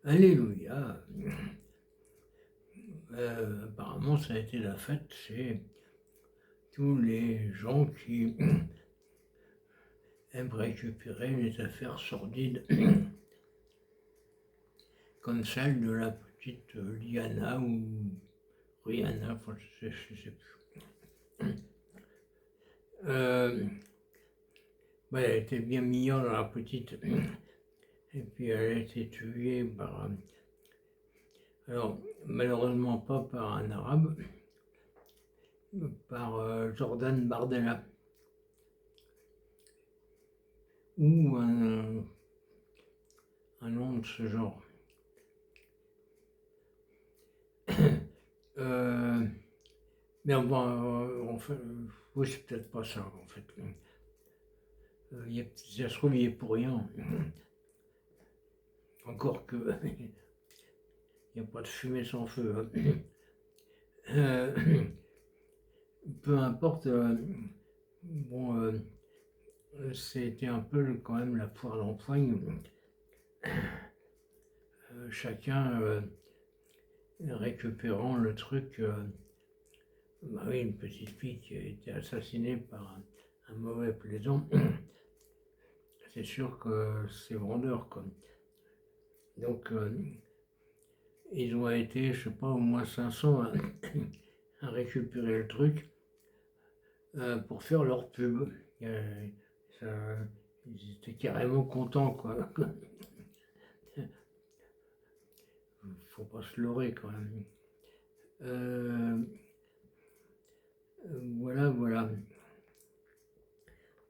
Alléluia. Apparemment, ça a été la fête chez tous les gens qui aiment récupérer les affaires sordides comme celle de la petite Liana ou Rihanna, enfin, je sais plus. Elle était bien mignonne, la petite. Et puis elle a été tuée par... alors, malheureusement pas par un arabe, mais par Jordan Bardella. Ou un nom de ce genre. Mais bon, oui, c'est peut-être pas ça, en fait. Ça se trouve, il est pour rien. Encore que, il n'y a pas de fumée sans feu. Peu importe, c'était un peu quand même la foire d'empoigne. Chacun récupérant le truc. Oui, une petite fille qui a été assassinée par un mauvais plaisant. C'est sûr que c'est vendeur, quoi. Donc, ils ont été, je sais pas, au moins 500 à récupérer le truc pour faire leur pub. Ils étaient carrément contents, quoi. Faut pas se leurrer, quand même. Voilà.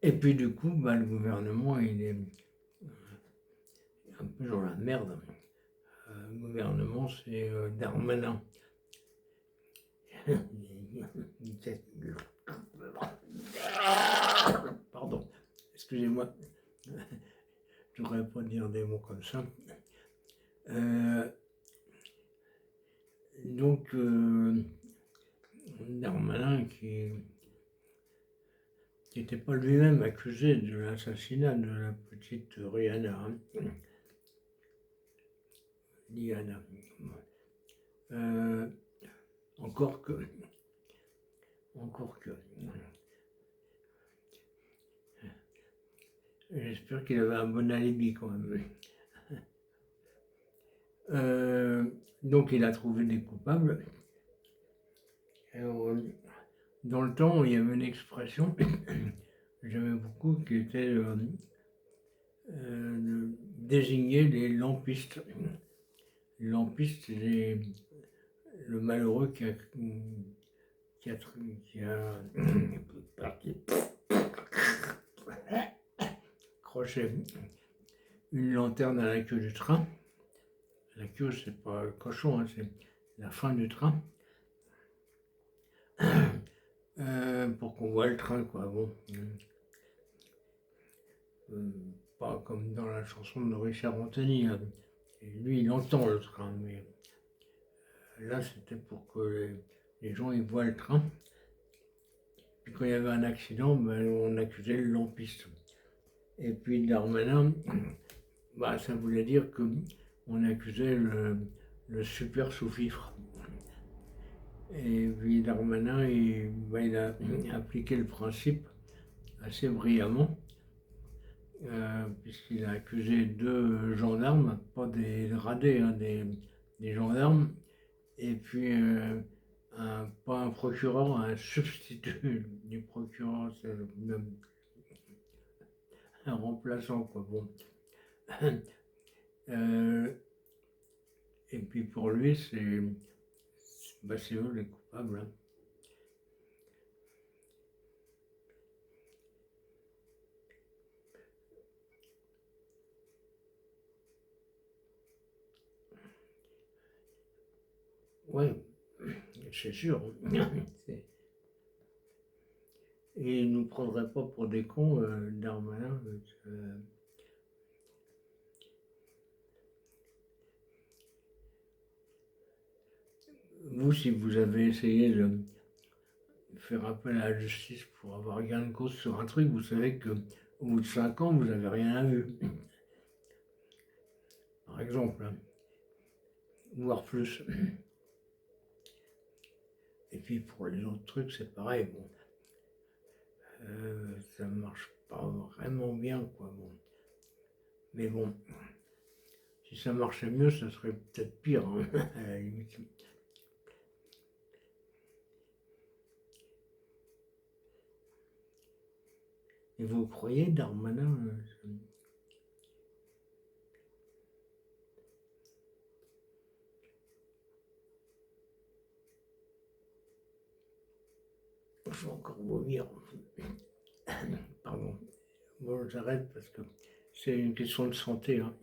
Et puis, du coup, le gouvernement, il est un peu dans la merde. Le gouvernement, c'est Darmanin. Pardon, excusez-moi. Je ne devrais pas dire des mots comme ça. Donc, Darmanin qui n'était pas lui-même accusé de l'assassinat de la petite Rihanna. Diana. Encore que. J'espère qu'il avait un bon alibi quand même. Donc il a trouvé des coupables. Alors, dans le temps, il y avait une expression que j'aimais beaucoup qui était de désigner les lampistes. Les lampistes, c'est le malheureux qui a accroché une lanterne à la queue du train. La queue, c'est pas le cochon, hein, c'est la fin du train. Pour qu'on voit le train, quoi. Bon. Pas comme dans la chanson de Richard Anthony. Hein. Et lui, il entend le train, mais là, c'était pour que les gens ils voient le train. Puis quand il y avait un accident, on accusait le lampiste. Et puis Darmanin, ça voulait dire qu'on accusait le super sous-fifre. Et puis Darmanin, il a appliqué le principe assez brillamment, puisqu'il a accusé 2 gendarmes, pas des radés, hein, des gendarmes, et puis pas un procureur, un substitut du procureur, c'est un remplaçant, quoi. Bon. Et puis pour lui, c'est eux les coupables. Hein. Oui, c'est sûr. Et ils ne nous prendraient pas pour des cons, Darmanin. Vous, si vous avez essayé de faire appel à la justice pour avoir gain de cause sur un truc, vous savez qu'au bout de 5 ans, vous n'avez rien vu. Par exemple. Hein. voire plus. Et puis pour les autres trucs, c'est pareil, bon, ça marche pas vraiment bien, quoi, bon. Mais bon, si ça marchait mieux, ça serait peut-être pire, hein, à la limite. Et vous croyez, Darmanin, je vais encore vomir. Pardon. Bon, j'arrête parce que c'est une question de santé, hein.